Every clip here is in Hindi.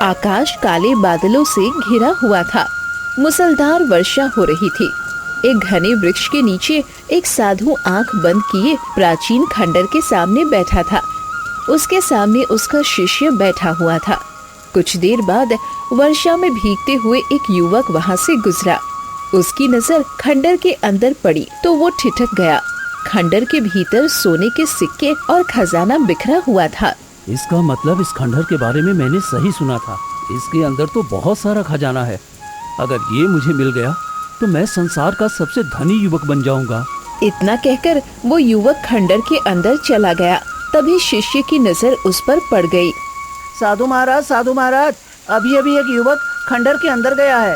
आकाश काले बादलों से घिरा हुआ था। मूसलधार वर्षा हो रही थी। एक घने वृक्ष के नीचे एक साधु आंख बंद किए प्राचीन खंडर के सामने बैठा था। उसके सामने उसका शिष्य बैठा हुआ था। कुछ देर बाद वर्षा में भीगते हुए एक युवक वहाँ से गुजरा। उसकी नजर खंडर के अंदर पड़ी तो वो ठिठक गया। खंडर के भीतर सोने के सिक्के और खजाना बिखरा हुआ था। इसका मतलब इस खंडर के बारे में मैंने सही सुना था। इसके अंदर तो बहुत सारा खजाना है। अगर ये मुझे मिल गया तो मैं संसार का सबसे धनी युवक बन जाऊंगा। इतना कहकर वो युवक खंडर के अंदर चला गया। तभी शिष्य की नजर उस पर पड़ गई। साधु महाराज, अभी अभी एक युवक खंडर के अंदर गया है।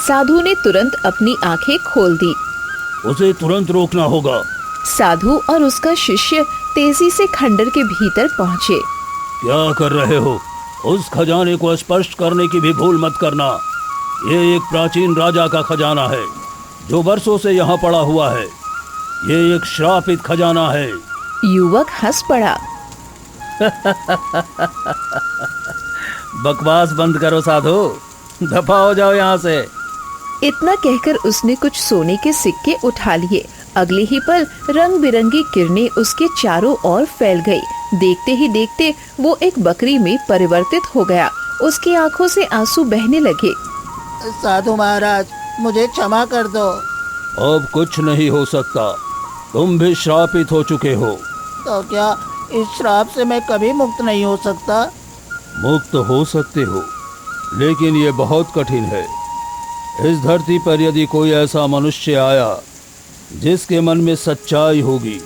साधु ने तुरंत अपनी आंखें खोल दी। उसे तुरंत रोकना होगा। साधु और उसका शिष्य तेजी से खंडर के भीतर पहुँचे। क्या कर रहे हो? उस खजाने को स्पर्श करने की भी भूल मत करना। ये एक प्राचीन राजा का खजाना है जो वर्षों से यहाँ पड़ा हुआ है। ये एक श्रापित खजाना है। युवक हंस पड़ा। बकवास बंद करो साधु, दफा हो जाओ यहाँ से। इतना कहकर उसने कुछ सोने के सिक्के उठा लिए। अगले ही पल रंग बिरंगी किरणें उसके चारों ओर फैल गई। देखते ही देखते वो एक बकरी में परिवर्तित हो गया। उसकी आंखों से आंसू बहने लगे। साधु महाराज, मुझे क्षमा कर दो। अब कुछ नहीं हो सकता, तुम भी श्रापित हो चुके हो। तो क्या इस श्राप से मैं कभी मुक्त नहीं हो सकता? मुक्त हो सकते हो, लेकिन ये बहुत कठिन है। इस धरती पर यदि कोई ऐसा मनुष्य आया जिसके मन में सच्चाई होगी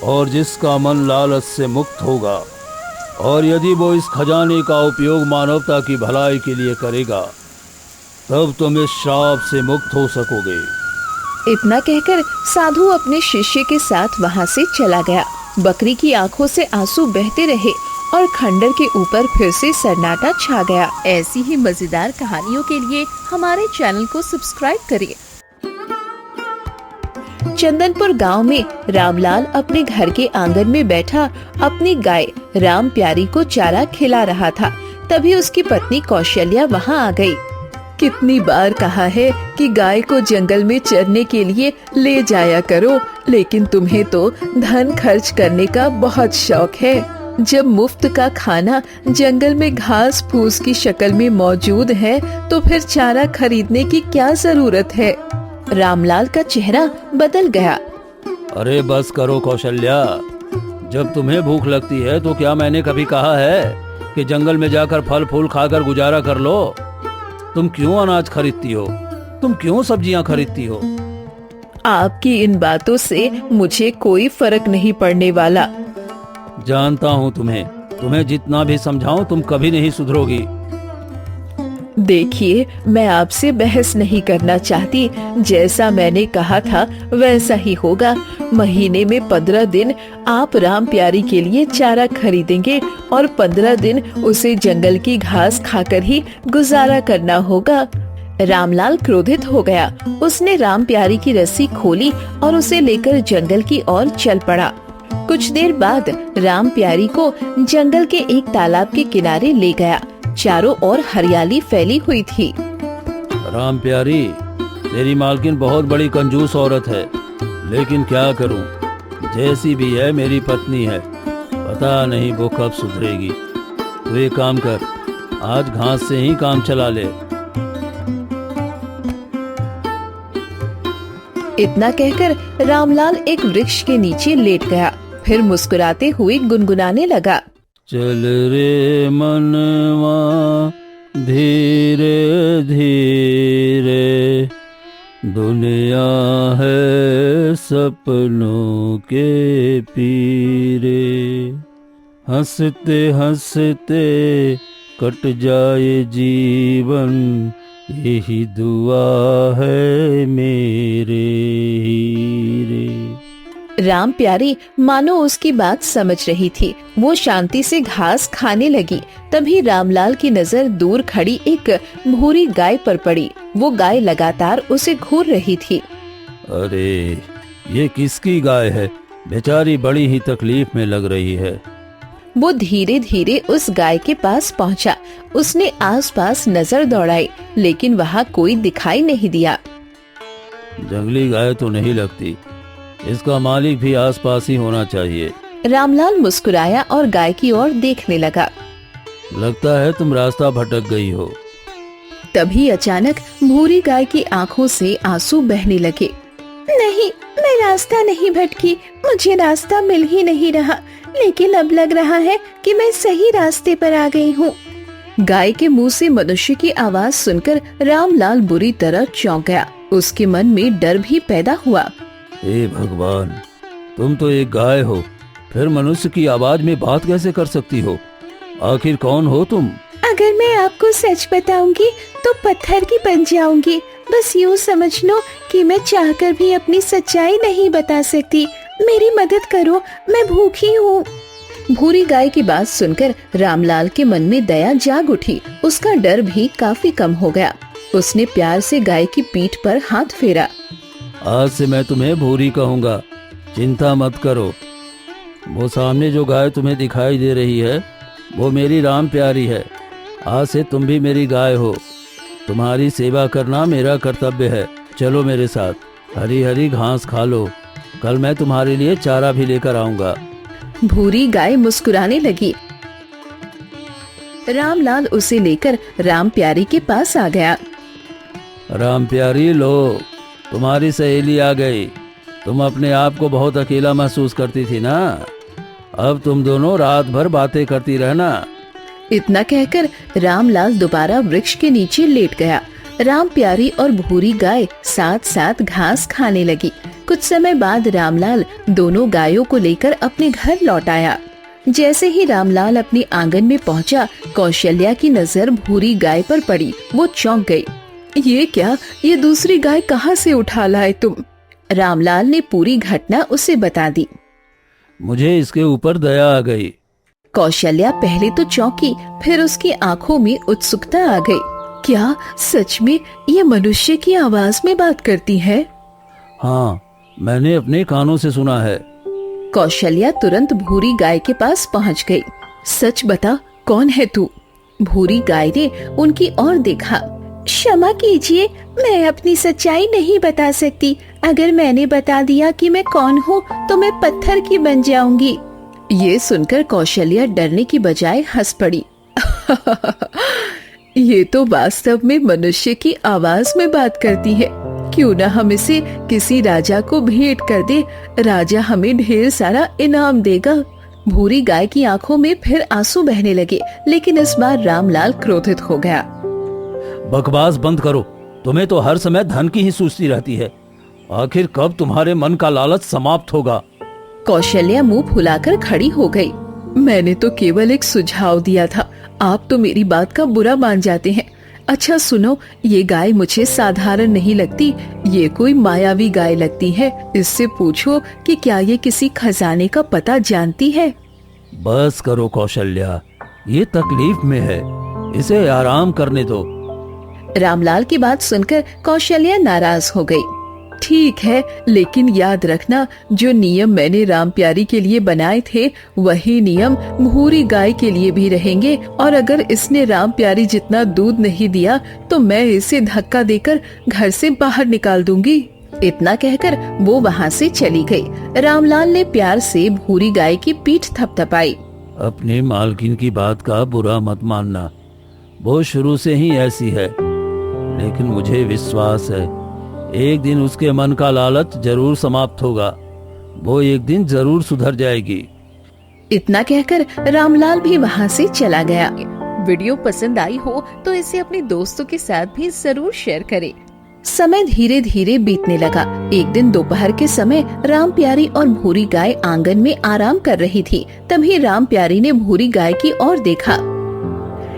और जिसका मन लालच से मुक्त होगा, और यदि वो इस खजाने का उपयोग मानवता की भलाई के लिए करेगा, तब तुम इस श्राप से मुक्त हो सकोगे। इतना कहकर साधु अपने शिष्य के साथ वहाँ से चला गया। बकरी की आंखों से आंसू बहते रहे और खंडर के ऊपर फिर से सन्नाटा छा गया। ऐसी ही मजेदार कहानियों के लिए हमारे चैनल को सब्सक्राइब करें। चंदनपुर गांव में रामलाल अपने घर के आंगन में बैठा अपनी गाय राम प्यारी को चारा खिला रहा था। तभी उसकी पत्नी कौशल्या वहां आ गई। कितनी बार कहा है कि गाय को जंगल में चरने के लिए ले जाया करो, लेकिन तुम्हें तो धन खर्च करने का बहुत शौक है। जब मुफ्त का खाना जंगल में घास फूस की शक्ल में मौजूद है तो फिर चारा खरीदने की क्या जरूरत है। रामलाल का चेहरा बदल गया। अरे बस करो कौशल्या, जब तुम्हें भूख लगती है तो क्या मैंने कभी कहा है कि जंगल में जाकर फल फूल खाकर गुजारा कर लो? तुम क्यों अनाज खरीदती हो? तुम क्यों सब्जियां खरीदती हो? आपकी इन बातों से मुझे कोई फर्क नहीं पड़ने वाला। जानता हूँ तुम्हें जितना भी समझाऊं तुम कभी नहीं सुधरोगी। देखिए, मैं आपसे बहस नहीं करना चाहती। जैसा मैंने कहा था वैसा ही होगा। महीने में 15 दिन आप राम प्यारी के लिए चारा खरीदेंगे और 15 दिन उसे जंगल की घास खाकर ही गुजारा करना होगा। रामलाल क्रोधित हो गया। उसने राम प्यारी की रस्सी खोली और उसे लेकर जंगल की ओर चल पड़ा। कुछ देर बाद राम प्यारी को जंगल के एक तालाब के किनारे ले गया। चारों ओर हरियाली फैली हुई थी। राम प्यारी, तेरी मालकिन बहुत बड़ी कंजूस औरत है, लेकिन क्या करूं, जैसी भी है मेरी पत्नी है। पता नहीं वो कब सुधरेगी। तो एक काम कर, आज घास से ही काम चला ले। इतना कहकर रामलाल एक वृक्ष के नीचे लेट गया। फिर मुस्कुराते हुए गुनगुनाने लगा। चल रे मनवा धीरे धीरे, दुनिया है सपनों के पीरे। हंसते हंसते कट जाए जीवन, यही दुआ है मेरे हीरे। राम प्यारी मानो उसकी बात समझ रही थी। वो शांति से घास खाने लगी। तभी रामलाल की नजर दूर खड़ी एक भूरी गाय पर पड़ी। वो गाय लगातार उसे घूर रही थी। अरे ये किसकी गाय है? बेचारी बड़ी ही तकलीफ में लग रही है। वो धीरे धीरे उस गाय के पास पहुंचा। उसने आसपास नजर दौड़ाई, लेकिन वहाँ कोई दिखाई नहीं दिया। जंगली गाय तो नहीं लगती, इसका मालिक भी आसपास ही होना चाहिए। रामलाल मुस्कुराया और गाय की ओर देखने लगा। लगता है तुम रास्ता भटक गई हो। तभी अचानक भूरी गाय की आंखों से आंसू बहने लगे। नहीं, मैं रास्ता नहीं भटकी, मुझे रास्ता मिल ही नहीं रहा, लेकिन अब लग रहा है कि मैं सही रास्ते पर आ गई हूँ। गाय के मुंह से मनुष्य की आवाज सुनकर रामलाल बुरी तरह चौंक गया। उसके मन में डर भी पैदा हुआ। हे भगवान, तुम तो एक गाय हो, फिर मनुष्य की आवाज में बात कैसे कर सकती हो? आखिर कौन हो तुम? अगर मैं आपको सच बताऊंगी तो पत्थर की बन जाऊंगी। बस यूँ समझ लो कि मैं चाहकर भी अपनी सच्चाई नहीं बता सकती। मेरी मदद करो, मैं भूखी हूँ। भूरी गाय की बात सुनकर रामलाल के मन में दया जाग उठी। उसका डर भी काफी कम हो गया। उसने प्यार से गाय की पीठ पर हाथ फेरा। आज से मैं तुम्हें भूरी कहूँगा, चिंता मत करो। वो सामने जो गाय तुम्हें दिखाई दे रही है वो मेरी राम प्यारी है। आज से तुम भी मेरी गाय हो। तुम्हारी सेवा करना मेरा कर्तव्य है। चलो मेरे साथ, हरी हरी घास खा लो। कल मैं तुम्हारे लिए चारा भी लेकर आऊंगा। भूरी गाय मुस्कुराने लगी। रामलाल उसे लेकर राम प्यारी के पास आ गया। राम प्यारी, लो, तुम्हारी सहेली आ गई। तुम अपने आप को बहुत अकेला महसूस करती थी ना? अब तुम दोनों रात भर बातें करती रहना। इतना कहकर रामलाल दोबारा वृक्ष के नीचे लेट गया। राम प्यारी और भूरी गाय साथ साथ घास खाने लगी। कुछ समय बाद रामलाल दोनों गायों को लेकर अपने घर लौट आया। जैसे ही रामलाल अपने आंगन में पहुंचा, कौशल्या की नजर भूरी गाय पर पड़ी। वो चौंक गई। ये क्या, ये दूसरी गाय कहाँ से उठा लाए तुम? रामलाल ने पूरी घटना उसे बता दी। मुझे इसके ऊपर दया आ गई। कौशल्या पहले तो चौंकी, फिर उसकी आंखों में उत्सुकता आ गई। क्या सच में ये मनुष्य की आवाज में बात करती है? हाँ, मैंने अपने कानों से सुना है। कौशल्या तुरंत भूरी गाय के पास पहुंच गई। सच बता, कौन है तू? भूरी गाय ने उनकी ओर देखा। क्षमा कीजिए, मैं अपनी सच्चाई नहीं बता सकती। अगर मैंने बता दिया कि मैं कौन हूँ तो मैं पत्थर की बन जाऊंगी। ये सुनकर कौशल्या डरने की बजाय हंस पड़ी। ये तो वास्तव में मनुष्य की आवाज में बात करती है। क्यों ना हम इसे किसी राजा को भेंट कर दे, राजा हमें ढेर सारा इनाम देगा। भूरी गाय की आंखों में फिर आंसू बहने लगे, लेकिन इस बार रामलाल क्रोधित हो गया। बकवास बंद करो, तुम्हें तो हर समय धन की ही सूझती रहती है। आखिर कब तुम्हारे मन का लालच समाप्त होगा? कौशल्या मुंह फुलाकर खड़ी हो गई। मैंने तो केवल एक सुझाव दिया था, आप तो मेरी बात का बुरा मान जाते हैं। अच्छा सुनो, ये गाय मुझे साधारण नहीं लगती, ये कोई मायावी गाय लगती है। इससे पूछो कि क्या ये किसी खजाने का पता जानती है। बस करो कौशल्या, ये तकलीफ में है, इसे आराम करने दो। रामलाल की बात सुनकर कौशल्या नाराज हो गई। ठीक है, लेकिन याद रखना, जो नियम मैंने राम प्यारी के लिए बनाए थे वही नियम भूरी गाय के लिए भी रहेंगे। और अगर इसने राम प्यारी जितना दूध नहीं दिया तो मैं इसे धक्का देकर घर से बाहर निकाल दूंगी। इतना कहकर वो वहाँ से चली गई। रामलाल ने प्यार से भूरी गाय की पीठ थपथपाई। अपनी मालकिन की बात का बुरा मत मानना, वो शुरू से ही ऐसी है, लेकिन मुझे विश्वास है एक दिन उसके मन का लालच जरूर समाप्त होगा। वो एक दिन जरूर सुधर जाएगी। इतना कहकर रामलाल भी वहाँ से चला गया। वीडियो पसंद आई हो तो इसे अपने दोस्तों के साथ भी जरूर शेयर करें। समय धीरे धीरे बीतने लगा। एक दिन दोपहर के समय राम प्यारी और भूरी गाय आंगन में आराम कर रही थी। तभी राम प्यारी ने भूरी गाय की ओर देखा।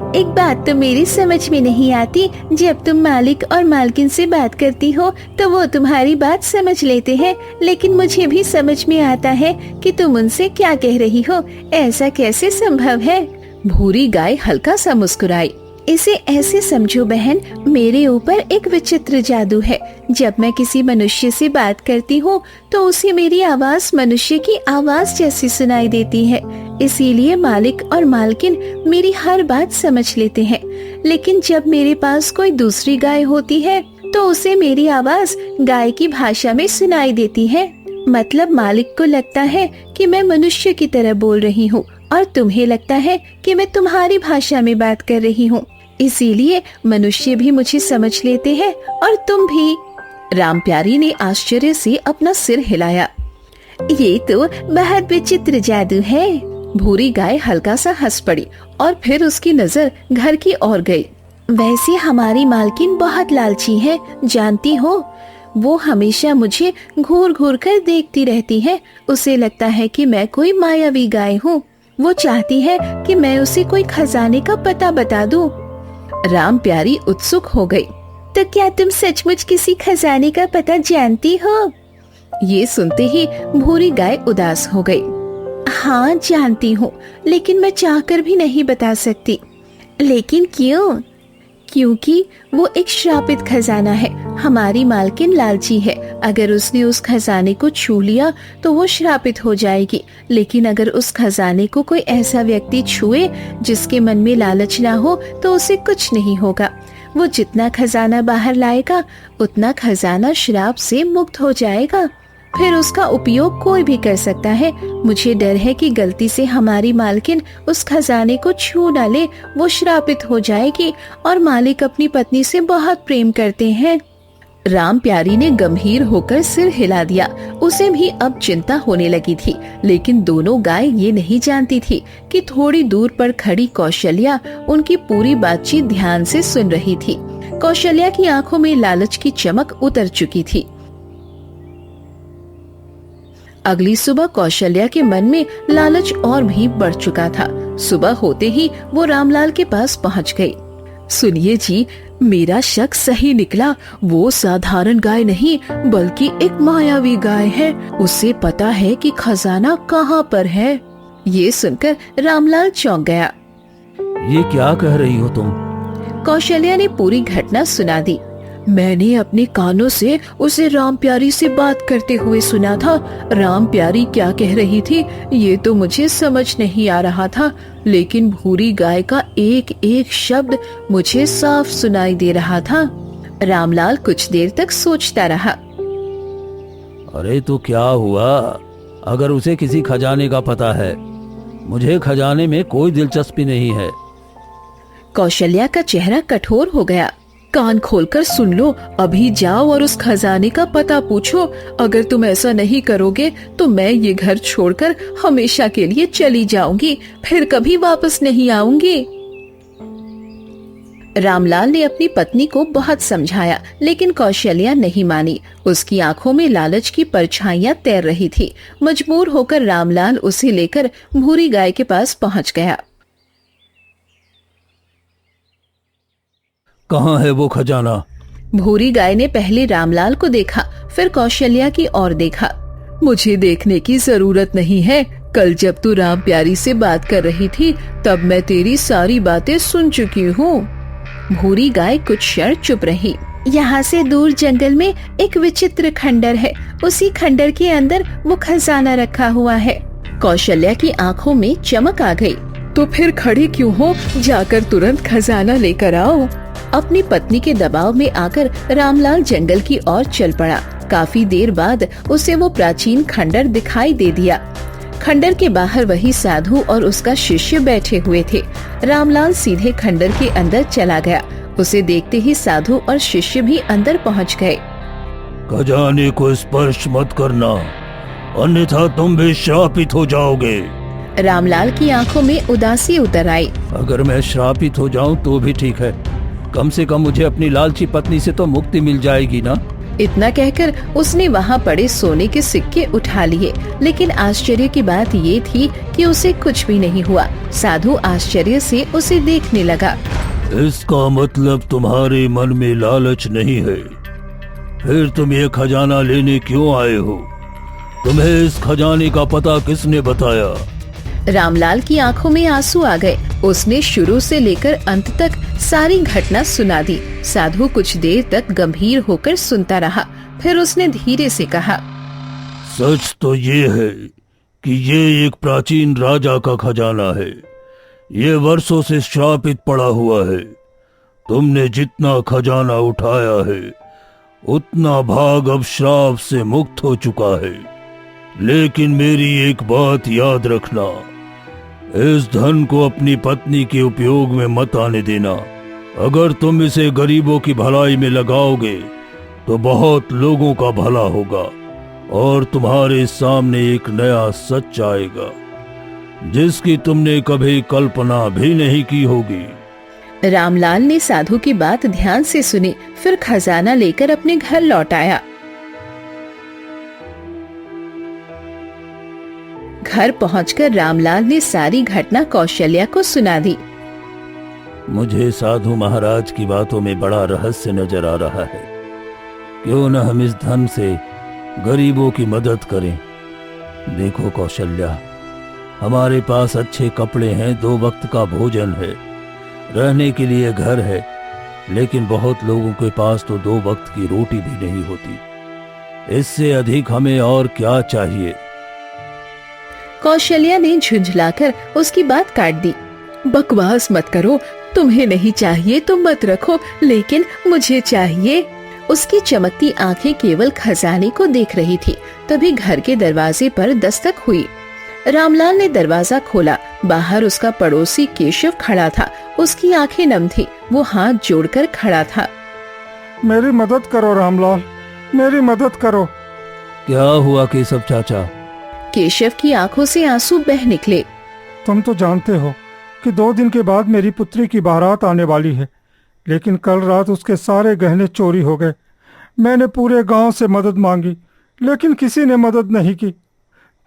एक बात तो मेरी समझ में नहीं आती, जब तुम मालिक और मालकिन से बात करती हो तो वो तुम्हारी बात समझ लेते हैं, लेकिन मुझे भी समझ में आता है कि तुम उनसे क्या कह रही हो। ऐसा कैसे संभव है? भूरी गाय हल्का सा मुस्कुराई। इसे ऐसे समझो बहन, मेरे ऊपर एक विचित्र जादू है। जब मैं किसी मनुष्य से बात करती हूँ तो उसे मेरी आवाज मनुष्य की आवाज जैसी सुनाई देती है। इसीलिए मालिक और मालकिन मेरी हर बात समझ लेते हैं। लेकिन जब मेरे पास कोई दूसरी गाय होती है तो उसे मेरी आवाज गाय की भाषा में सुनाई देती है। मतलब मालिक को लगता है कि मैं मनुष्य की तरह बोल रही हूँ और तुम्हें लगता है कि मैं तुम्हारी भाषा में बात कर रही हूँ। इसीलिए मनुष्य भी मुझे समझ लेते हैं और तुम भी। राम प्यारी ने आश्चर्य से अपना सिर हिलाया। ये तो बहुत विचित्र जादू है। भूरी गाय हल्का सा हंस पड़ी और फिर उसकी नजर घर की ओर गई। वैसे हमारी मालकिन बहुत लालची है, जानती हो। वो हमेशा मुझे घूर घूर कर देखती रहती है। उसे लगता है कि मैं कोई मायावी गाय हूँ। वो चाहती है कि मैं उसे कोई खजाने का पता बता दूं। राम प्यारी उत्सुक हो गई। तो क्या तुम सचमुच किसी खजाने का पता जानती हो? ये सुनते ही भूरी गाय उदास हो गई। हाँ जानती हूँ, लेकिन मैं चाहकर भी नहीं बता सकती। लेकिन क्यों? क्योंकि वो एक श्रापित खजाना है। हमारी मालकिन लालची है। अगर उसने उस खजाने को छू लिया तो वो श्रापित हो जाएगी। लेकिन अगर उस खजाने को कोई ऐसा व्यक्ति छुए जिसके मन में लालच ना हो तो उसे कुछ नहीं होगा। वो जितना खजाना बाहर लाएगा उतना खजाना श्राप से मुक्त हो जाएगा। फिर उसका उपयोग कोई भी कर सकता है। मुझे डर है कि गलती से हमारी मालकिन उस खजाने को छू न ले, वो श्रापित हो जाएगी। और मालिक अपनी पत्नी से बहुत प्रेम करते हैं। राम प्यारी ने गंभीर होकर सिर हिला दिया। उसे भी अब चिंता होने लगी थी। लेकिन दोनों गाय ये नहीं जानती थी कि थोड़ी दूर पर खड़ी कौशल्या उनकी पूरी बातचीत ध्यान से सुन रही थी। कौशल्या की आंखों में लालच की चमक उतर चुकी थी। अगली सुबह कौशल्या के मन में लालच और भी बढ़ चुका था। सुबह होते ही वो रामलाल के पास पहुंच गई। सुनिए जी, मेरा शक सही निकला। वो साधारण गाय नहीं बल्कि एक मायावी गाय है। उसे पता है कि खजाना कहाँ पर है। ये सुनकर रामलाल चौंक गया। ये क्या कह रही हो तुम? कौशल्या ने पूरी घटना सुना दी। मैंने अपने कानों से उसे राम प्यारी से बात करते हुए सुना था। राम प्यारी क्या कह रही थी ये तो मुझे समझ नहीं आ रहा था, लेकिन भूरी गाय का एक एक शब्द मुझे साफ सुनाई दे रहा था। रामलाल कुछ देर तक सोचता रहा। अरे तो क्या हुआ? अगर उसे किसी खजाने का पता है, मुझे खजाने में कोई दिलचस्पी नहीं है। कौशल्या का चेहरा कठोर हो गया। कान खोलकर सुन लो, अभी जाओ और उस खजाने का पता पूछो। अगर तुम ऐसा नहीं करोगे तो मैं ये घर छोड़कर हमेशा के लिए चली जाऊंगी, फिर कभी वापस नहीं आऊंगी। रामलाल ने अपनी पत्नी को बहुत समझाया, लेकिन कौशल्या नहीं मानी। उसकी आंखों में लालच की परछाइयां तैर रही थी। मजबूर होकर रामलाल उसे लेकर भूरी गाय के पास पहुंच गया। कहाँ है वो खजाना? भूरी गाय ने पहले रामलाल को देखा, फिर कौशल्या की ओर देखा। मुझे देखने की जरूरत नहीं है। कल जब तू राम प्यारी से बात कर रही थी तब मैं तेरी सारी बातें सुन चुकी हूँ। भूरी गाय कुछ क्षण चुप रही। यहाँ से दूर जंगल में एक विचित्र खंडर है। उसी खंडर के अंदर वो खजाना रखा हुआ है। कौशल्या की आंखों में चमक आ गई। तो फिर खड़े क्यों हो? जाकर तुरंत खजाना लेकर आओ। अपनी पत्नी के दबाव में आकर रामलाल जंगल की ओर चल पड़ा। काफी देर बाद उसे वो प्राचीन खंडर दिखाई दे दिया। खंडर के बाहर वही साधु और उसका शिष्य बैठे हुए थे। रामलाल सीधे खंडर के अंदर चला गया। उसे देखते ही साधु और शिष्य भी अंदर पहुंच गए। खजाने को स्पर्श मत करना, अन्यथा तुम भी श्रापित हो जाओगे। रामलाल की आंखों में उदासी उतर आई। अगर मैं श्रापित हो जाऊं तो भी ठीक है, कम से कम मुझे अपनी लालची पत्नी से तो मुक्ति मिल जाएगी ना। इतना कहकर उसने वहाँ पड़े सोने के सिक्के उठा लिए, लेकिन आश्चर्य की बात ये थी कि उसे कुछ भी नहीं हुआ। साधु आश्चर्य से उसे देखने लगा। इसका मतलब तुम्हारे मन में लालच नहीं है। फिर तुम ये खजाना लेने क्यों आए हो? तुम्हें इस खजाने का पता किसने बताया? रामलाल की आंखों में आंसू आ गए। उसने शुरू से लेकर अंत तक सारी घटना सुना दी। साधु कुछ देर तक गंभीर होकर सुनता रहा, फिर उसने धीरे से कहा, सच तो ये है कि ये एक प्राचीन राजा का खजाना है। ये वर्षों से श्रापित पड़ा हुआ है। तुमने जितना खजाना उठाया है उतना भाग अब श्राप से मुक्त हो चुका है। लेकिन मेरी एक बात याद रखना, इस धन को अपनी पत्नी के उपयोग में मत आने देना। अगर तुम इसे गरीबों की भलाई में लगाओगे तो बहुत लोगों का भला होगा और तुम्हारे सामने एक नया सच आएगा जिसकी तुमने कभी कल्पना भी नहीं की होगी। रामलाल ने साधु की बात ध्यान से सुनी, फिर खजाना लेकर अपने घर लौट आया। घर पहुंचकर रामलाल ने सारी घटना कौशल्या को सुना दी। मुझे साधु महाराज की बातों में बड़ा रहस्य नजर आ रहा है। क्यों न हम इस धन से गरीबों की मदद करें। देखो कौशल्या, हमारे पास अच्छे कपड़े हैं, 2 वक्त का भोजन है, रहने के लिए घर है, लेकिन बहुत लोगों के पास तो 2 वक्त की रोटी भी नहीं होती। इससे अधिक हमें और क्या चाहिए। कौशल्या ने झुंझलाकर उसकी बात काट दी। बकवास मत करो, तुम्हें नहीं चाहिए तो मत रखो, लेकिन मुझे चाहिए। उसकी चमकती आंखें केवल खजाने को देख रही थी। तभी घर के दरवाजे पर दस्तक हुई। रामलाल ने दरवाजा खोला। बाहर उसका पड़ोसी केशव खड़ा था। उसकी आंखें नम थी। वो हाथ जोड़कर खड़ा था। मेरी मदद करो रामलाल, मेरी मदद करो। क्या हुआ केशव चाचा? केशव की आंखों से आंसू बह निकले। तुम तो जानते हो कि 2 दिन के बाद मेरी पुत्री की बारात आने वाली है, लेकिन कल रात उसके सारे गहने चोरी हो गए। मैंने पूरे गांव से मदद मांगी, लेकिन किसी ने मदद नहीं की।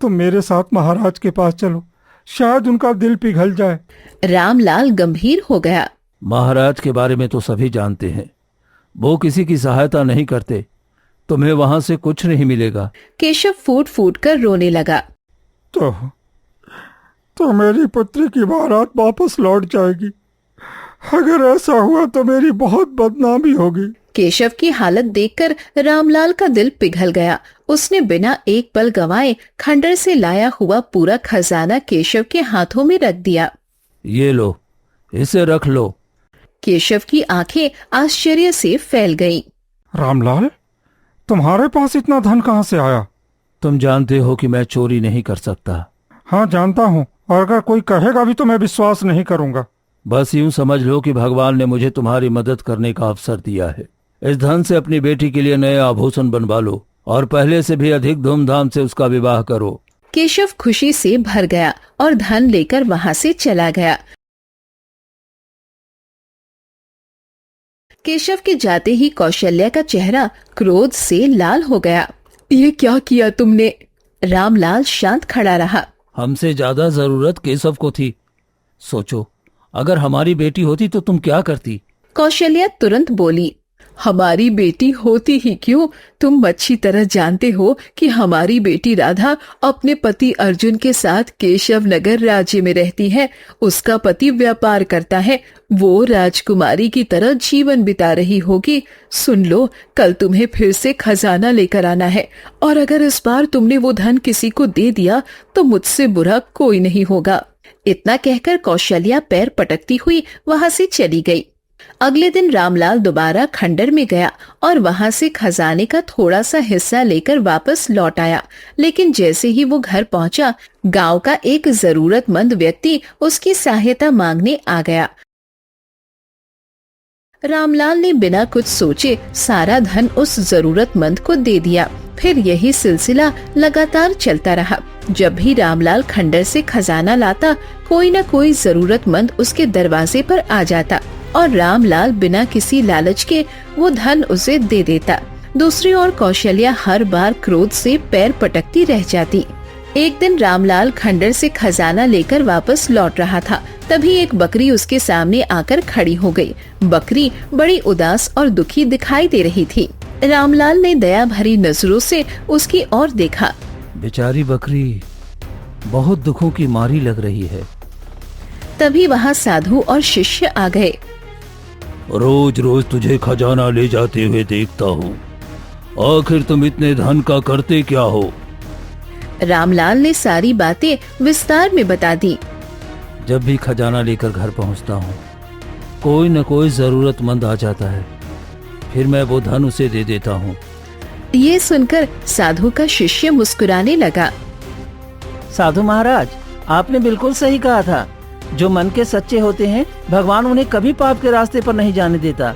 तुम मेरे साथ महाराज के पास चलो, शायद उनका दिल पिघल जाए। रामलाल गंभीर हो गया। महाराज के बारे में तो सभी जानते हैं, वो किसी की सहायता नहीं करते। तुम्हें वहां से कुछ नहीं मिलेगा। केशव फूट फूट कर रोने लगा। तो मेरी पुत्री की बारात वापस लौट जाएगी। अगर ऐसा हुआ तो मेरी बहुत बदनामी होगी। केशव की हालत देखकर रामलाल का दिल पिघल गया। उसने बिना एक पल गंवाए खंडर से लाया हुआ पूरा खजाना केशव के हाथों में रख दिया। ये लो, इसे रख लो। केशव की आंखें आश्चर्य से फैल गईं। रामलाल, तुम्हारे पास इतना धन कहाँ से आया? तुम जानते हो कि मैं चोरी नहीं कर सकता। हाँ जानता हूँ, और अगर कोई कहेगा भी तो मैं विश्वास नहीं करूँगा। बस यूं समझ लो कि भगवान ने मुझे तुम्हारी मदद करने का अवसर दिया है। इस धन से अपनी बेटी के लिए नए आभूषण बनवा लो और पहले से भी अधिक धूमधाम से उसका विवाह करो। केशव खुशी से भर गया और धन लेकर वहां से चला गया। केशव के जाते ही कौशल्या का चेहरा क्रोध से लाल हो गया। ये क्या किया तुमने? रामलाल शांत खड़ा रहा। हमसे ज्यादा जरूरत केशव को थी। सोचो, अगर हमारी बेटी होती तो तुम क्या करती? कौशल्या तुरंत बोली, हमारी बेटी होती ही क्यों? तुम अच्छी तरह जानते हो कि हमारी बेटी राधा अपने पति अर्जुन के साथ केशव नगर राज्य में रहती है। उसका पति व्यापार करता है। वो राजकुमारी की तरह जीवन बिता रही होगी। सुन लो, कल तुम्हें फिर से खजाना लेकर आना है, और अगर इस बार तुमने वो धन किसी को दे दिया तो मुझसे बुरा कोई नहीं होगा। इतना कहकर कौशल्या पैर पटकती हुई वहां से चली गई। अगले दिन रामलाल दोबारा खंडर में गया और वहां से खजाने का थोड़ा सा हिस्सा लेकर वापस लौट आया। लेकिन जैसे ही वो घर पहुंचा, गांव का एक जरूरतमंद व्यक्ति उसकी सहायता मांगने आ गया। रामलाल ने बिना कुछ सोचे सारा धन उस जरूरतमंद को दे दिया। फिर यही सिलसिला लगातार चलता रहा। जब भी रामलाल खंडर से खजाना लाता, कोई न कोई जरूरतमंद उसके दरवाजे पर आ जाता और रामलाल बिना किसी लालच के वो धन उसे दे देता। दूसरी ओर कौशल्या हर बार क्रोध से पैर पटकती रह जाती। एक दिन रामलाल खंडर से खजाना लेकर वापस लौट रहा था। तभी एक बकरी उसके सामने आकर खड़ी हो गई। बकरी बड़ी उदास और दुखी दिखाई दे रही थी। रामलाल ने दया भरी नजरों से उसकी ओर देखा। बेचारी बकरी, बहुत दुखों की मारी लग रही है। तभी वहाँ साधु और शिष्य आ गए। रोज रोज तुझे खजाना ले जाते हुए देखता हूँ, आखिर तुम इतने धन का करते क्या हो? रामलाल ने सारी बातें विस्तार में बता दी। जब भी खजाना लेकर घर पहुँचता हूँ, कोई न कोई जरूरतमंद आ जाता है, फिर मैं वो धन उसे दे देता हूँ। ये सुनकर साधु का शिष्य मुस्कुराने लगा। साधु महाराज, आपने बिल्कुल सही कहा था। जो मन के सच्चे होते हैं, भगवान उन्हें कभी पाप के रास्ते पर नहीं जाने देता।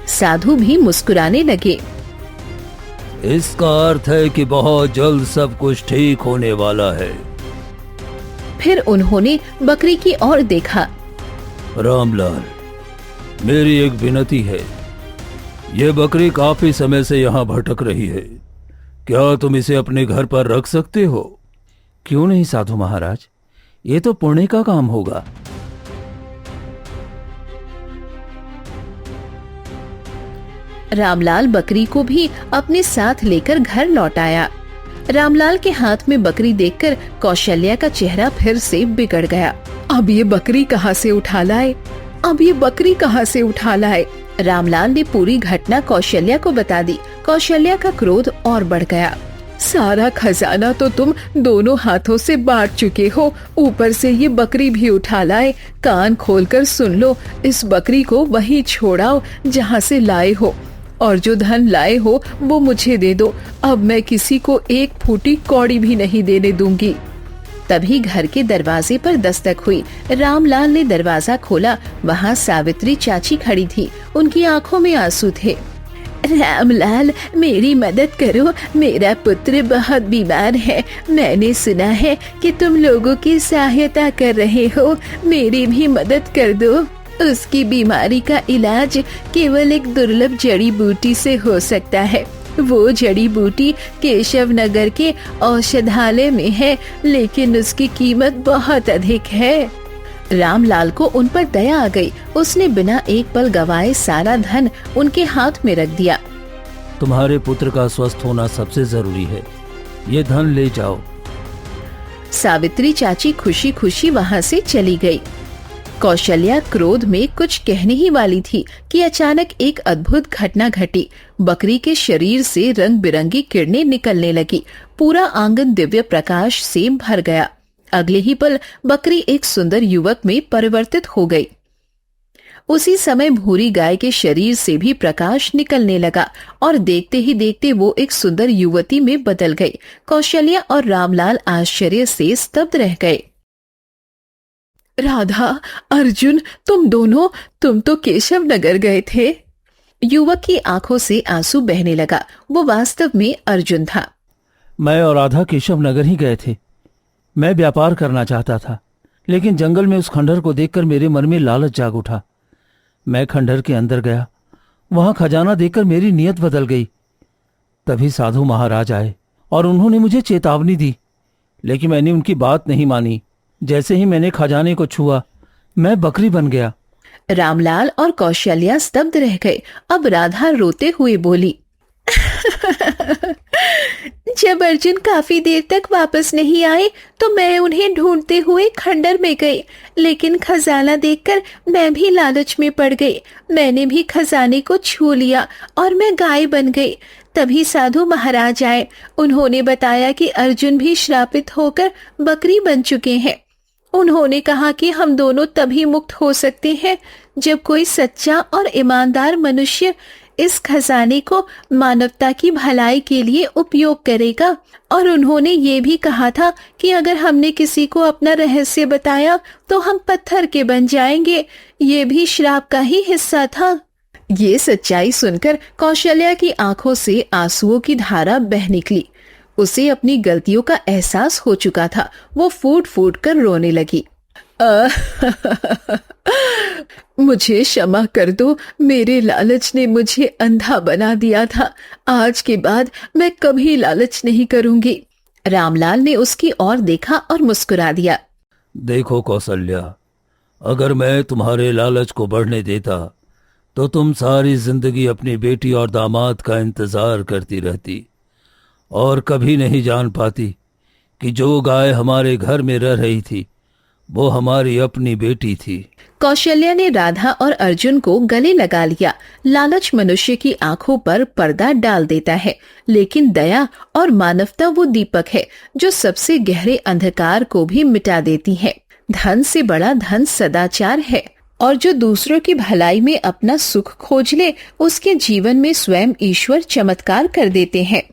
साधु भी मुस्कुराने लगे। इसका अर्थ है कि बहुत जल्द सब कुछ ठीक होने वाला है। फिर उन्होंने बकरी की ओर देखा। रामलाल, मेरी एक विनती है। ये बकरी काफी समय से यहाँ भटक रही है, क्या तुम इसे अपने घर पर रख सकते हो? क्यों नहीं साधु महाराज, ये तो पुण्य का काम होगा। रामलाल बकरी को भी अपने साथ लेकर घर लौट आया। रामलाल के हाथ में बकरी देखकर कौशल्या का चेहरा फिर से बिगड़ गया। अब ये बकरी कहाँ से उठा लाए? अब ये बकरी कहाँ से उठा लाए? रामलाल ने पूरी घटना कौशल्या को बता दी। कौशल्या का क्रोध और बढ़ गया। सारा खजाना तो तुम दोनों हाथों से बांट चुके हो, ऊपर से ये बकरी भी उठा लाए। कान खोलकर सुन लो, इस बकरी को वहीं छोड़ाओ जहाँ से लाए हो, और जो धन लाए हो वो मुझे दे दो। अब मैं किसी को एक फूटी कौड़ी भी नहीं देने दूंगी। तभी घर के दरवाजे पर दस्तक हुई। रामलाल ने दरवाजा खोला। वहाँ सावित्री चाची खड़ी थी। उनकी आंखों में आंसू थे। रामलाल, मेरी मदद करो, मेरा पुत्र बहुत बीमार है। मैंने सुना है कि तुम लोगों की सहायता कर रहे हो, मेरी भी मदद कर दो। उसकी बीमारी का इलाज केवल एक दुर्लभ जड़ी बूटी से हो सकता है। वो जड़ी बूटी केशव नगर के औषधालय में है, लेकिन उसकी कीमत बहुत अधिक है। रामलाल को उन पर दया आ गई। उसने बिना एक पल गवाए सारा धन उनके हाथ में रख दिया। तुम्हारे पुत्र का स्वस्थ होना सबसे जरूरी है, ये धन ले जाओ। सावित्री चाची खुशी खुशी वहाँ से चली गई। कौशल्या क्रोध में कुछ कहने ही वाली थी कि अचानक एक अद्भुत घटना घटी। बकरी के शरीर से रंग बिरंगी किरणें निकलने लगी। पूरा आंगन दिव्य प्रकाश से भर गया। अगले ही पल बकरी एक सुंदर युवक में परिवर्तित हो गई। उसी समय भूरी गाय के शरीर से भी प्रकाश निकलने लगा और देखते ही देखते वो एक सुंदर युवती में बदल गई। कौशल्या और रामलाल आश्चर्य से स्तब्ध रह गए। राधा, अर्जुन, तुम तो केशव नगर गए थे। युवक की आंखों से आंसू बहने लगा। वो वास्तव में अर्जुन था। मैं और राधा केशव नगर ही गए थे। मैं व्यापार करना चाहता था, लेकिन जंगल में उस खंडहर को देखकर मेरे मन में लालच जाग उठा। मैं खंडहर के अंदर गया। वहां खजाना देखकर मेरी नीयत बदल गई। तभी साधु महाराज आए और उन्होंने मुझे चेतावनी दी, लेकिन मैंने उनकी बात नहीं मानी। जैसे ही मैंने खजाने को छुआ, मैं बकरी बन गया। रामलाल और कौशल्या स्तब्ध रह गए। अब राधा रोते हुए बोली, जब अर्जुन काफी देर तक वापस नहीं आए तो मैं उन्हें ढूंढते हुए खंडर में गई, लेकिन खजाना देखकर मैं भी लालच में पड़ गई। मैंने भी खजाने को छू लिया और मैं गाय बन गई। तभी साधु महाराज आए। उन्होंने बताया कि अर्जुन भी श्रापित होकर बकरी बन चुके हैं। उन्होंने कहा कि हम दोनों तभी मुक्त हो सकते हैं जब कोई सच्चा और ईमानदार मनुष्य इस खजाने को मानवता की भलाई के लिए उपयोग करेगा। और उन्होंने ये भी कहा था कि अगर हमने किसी को अपना रहस्य बताया तो हम पत्थर के बन जाएंगे। ये भी श्राप का ही हिस्सा था। ये सच्चाई सुनकर कौशल्या की आंखों से आंसुओं की धारा बह निकली। उसे अपनी गलतियों का एहसास हो चुका था। वो फूट फूट कर रोने लगी। मुझे क्षमा कर दो, मेरे लालच ने मुझे अंधा बना दिया था। आज के बाद मैं कभी लालच नहीं करूंगी। रामलाल ने उसकी ओर देखा और मुस्कुरा दिया। देखो कौशल्या, अगर मैं तुम्हारे लालच को बढ़ने देता तो तुम सारी जिंदगी अपनी बेटी और दामाद का इंतजार करती रहती और कभी नहीं जान पाती कि जो गाय हमारे घर में रह रही थी वो हमारी अपनी बेटी थी। कौशल्या ने राधा और अर्जुन को गले लगा लिया। लालच मनुष्य की आंखों पर पर्दा डाल देता है, लेकिन दया और मानवता वो दीपक है जो सबसे गहरे अंधकार को भी मिटा देती है। धन से बड़ा धन सदाचार है, और जो दूसरों की भलाई में अपना सुख खोज ले उसके जीवन में स्वयं ईश्वर चमत्कार कर देते हैं।